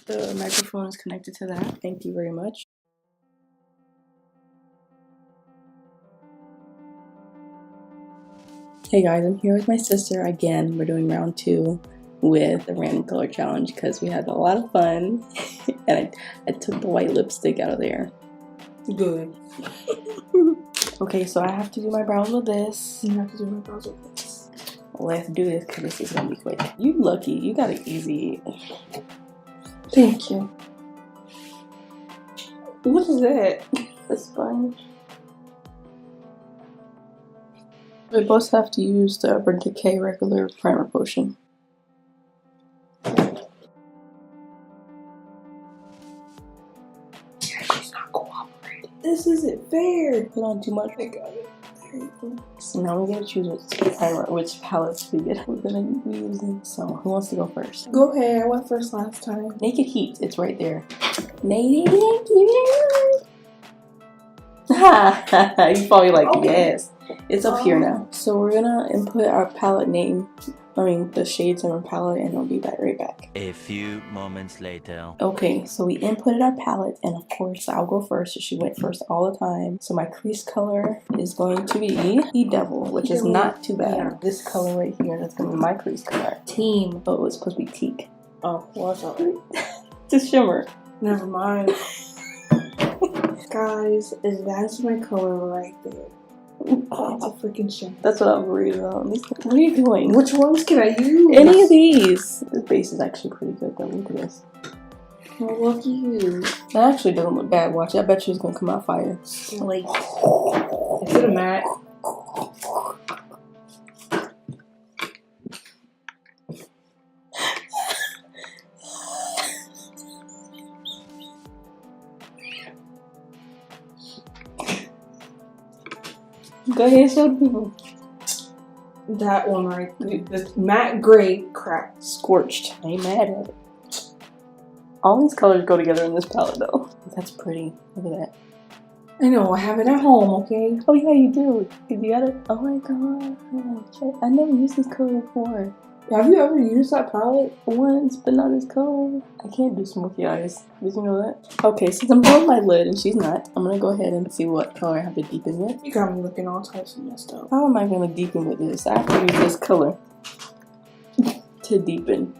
The microphone is connected to that. Thank you very much. Hey guys, I'm here with my sister again. We're doing round 2 with the random color challenge because we had a lot of fun. And I took the white lipstick out of there. Good. Okay, so I have to do my brows with this. You have to do my brows with this. Let's do this because this is gonna be quick. You lucky, you got it easy. Thank you. What is that? A sponge. We both have to use the Urban Decay regular primer potion. She's not cooperating. This isn't fair. Put on too much. I got it. There you go. So now we gotta choose which palettes we get. We're gonna be using. So who wants to go first? Go ahead. I went first last time. Naked Heat. It's right there. Naked Heat. Ha! You probably like yes. It's up here now. So we're gonna input our palette name. The shades in our palette, and I'll be right back. A few moments later. Okay, so we inputted our palette, and of course I'll go first. So she went first all the time. So my crease color is going to be Heat Devil, which is not too bad. Yeah. This color right here, that's gonna be my crease color. Team. Oh, it's supposed to be teak. Oh, what's up? Just shimmer. Never mind. Guys, that's my color right there. It's a freaking shame. That's what I'm worried about. What are you doing? Which ones can I use? Any of these. This base is actually pretty good though. Look at this. Well, lucky you. That actually doesn't look bad. Watch, I bet you it's gonna come out fire. Like, is it a matte? Go ahead, show the people. That one right there. The matte gray crap. Scorched. I ain't mad at it. All these colors go together in this palette though. That's pretty. Look at that. I know, I have it at home, okay? Oh yeah, you do. You got it. Oh my god. I never used this color before. Have you ever used that palette? Once, but not this color. I can't do smoky eyes. Did you know that? Okay, since I'm doing my lid and she's not, I'm gonna go ahead and see what color I have to deepen with. You got me looking all types of messed up. How am I gonna deepen with this? I have to use this color to deepen.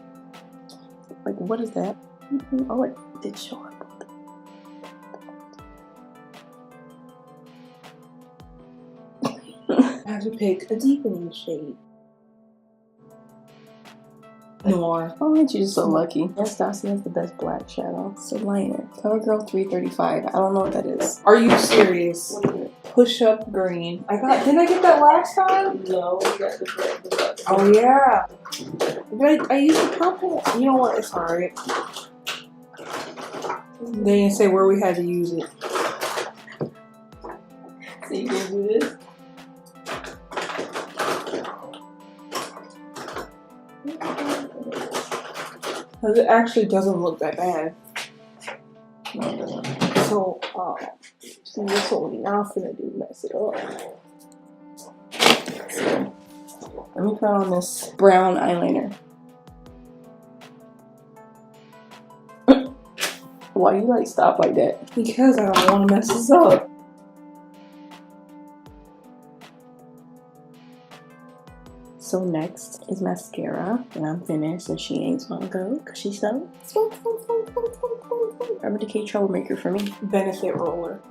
Like, what is that? Oh, it did show up. I have to pick a deepening shade. Noir. Oh, aren't you just so lucky? Yes, Stassi has the best black shadow. So liner. CoverGirl 335. I don't know what that is. Are you serious? What is it? Push Up Green. Didn't I get that last time? No, we got the Oh yeah. But I used the purple. You know what? It's alright. They didn't say where we had to use it. So you can do this? Because it actually doesn't look that bad. No, it doesn't. So, see, this one we not finna do mess it up. So, let me put on this brown eyeliner. Why you like stop like that? Because I don't want to mess this up. So next is mascara, and I'm finished, and she ain't gonna go because she's so Urban Decay troublemaker for me. Benefit roller.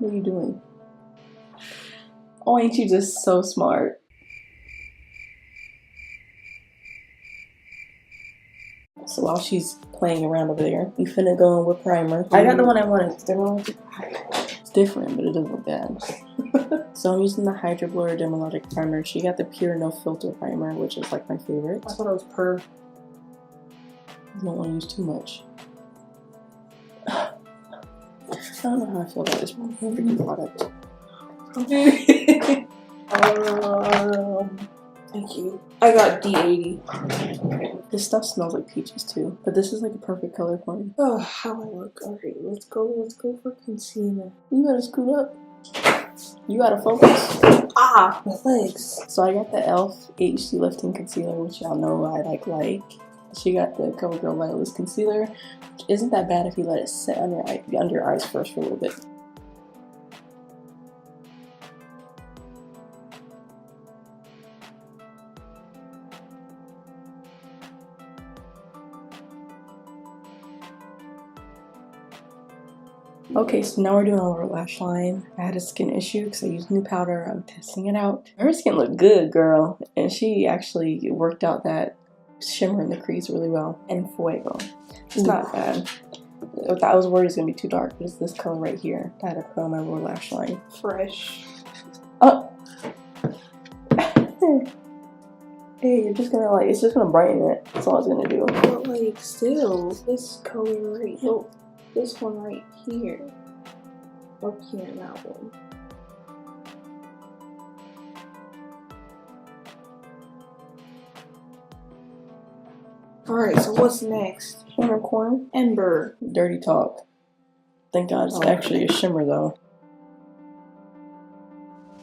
What are you doing? Oh, ain't you just so smart? So while she's playing around over there, we finna go in with primer. I got the one I wanted. It's different, but it doesn't look bad. So I'm using the Hydra Blur Dermalogic Primer. She got the Pure No Filter Primer, which is like my favorite. I thought it was per. I don't want to use too much. I don't know how I feel about this freaking product. Thank you. I got D80. This stuff smells like peaches too, but this is like a perfect color for me. Oh, how I look. Okay, let's go for concealer. You gotta scoot up. You gotta focus. Ah, my legs. So I got the e.l.f. HD Lifting Concealer, which y'all know I like. She got the CoverGirl Vitalist Concealer, which isn't that bad if you let it sit under your eyes first for a little bit. Okay, so now we're doing our lash line. I had a skin issue because I used new powder. I'm testing it out. Her skin looked good, girl. And she actually worked out that shimmer in the crease really well. And Fuego. It's not bad. I was worried it's going to be too dark, but it's this color right here that I had to put on my lower lash line. Fresh. Oh! Hey, you're just gonna it's just gonna brighten it. That's all it's gonna do. But like, still, this color right here. This one right here. Up here, that one. Alright, so what's next? Shimmer corner. Ember. Dirty talk. Thank God it's actually a shimmer though.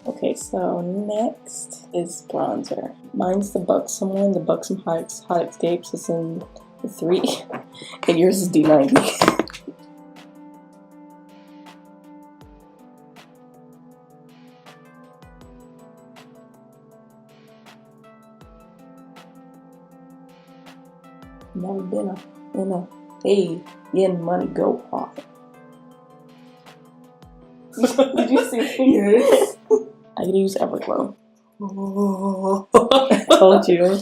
Okay, so next is bronzer. Mine's the Buxom one, the Buxom Hot Escapes. It's in the 3, and yours is D90. Never been in a hey, getting money go hard. Did you see me? Yes. I could use Everglow. Oh. I told you.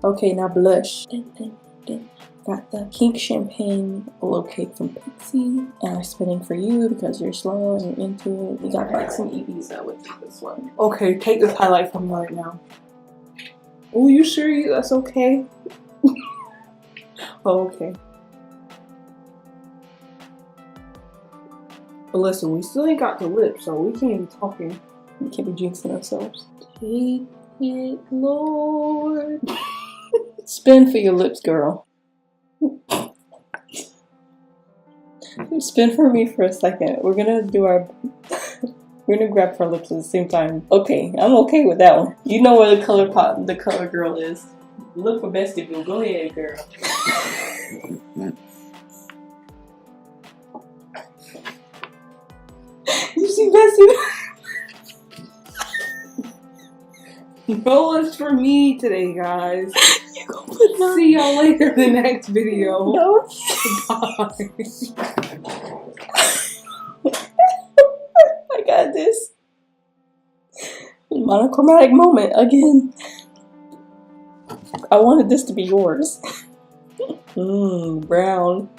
Okay, now blush. Got the Pink Champagne Glow Cake from Pixie. And I'm spinning for you because you're slow and you're into it. You got like some Ibiza with this one. Okay, take this highlight from me right now. Oh, you sure that's okay? Oh, okay. But listen, we still ain't got the lips, so we can't be talking. We can't be jinxing ourselves. Take it, Lord. Spin for your lips, girl. Spin for me for a second. We're gonna do our... We're gonna grab our lips at the same time. Okay, I'm okay with that one. You know where the color girl is. Look for Bestie Boo. Go ahead, girl. You see Bestie? No one's for me today, guys. You gonna put it on? See y'all later in the next video. No. Bye. I got this. Monochromatic moment again. I wanted this to be yours. Brown.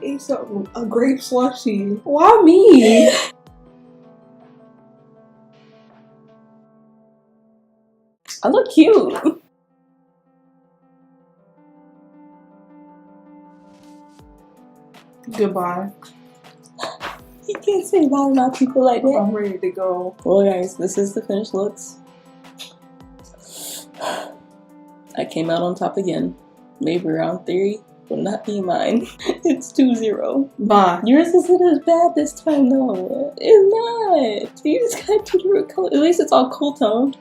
Ate something, a grape slushie. Why me? I look cute. Goodbye. You can't say bye to my people like that. I'm ready to go. Well guys, this is the finished looks. I came out on top again. Maybe round 3 will not be mine. It's 2-0. Bye. Yours isn't as bad this time though. It's not. You just gotta do the root color. At least it's all cool toned.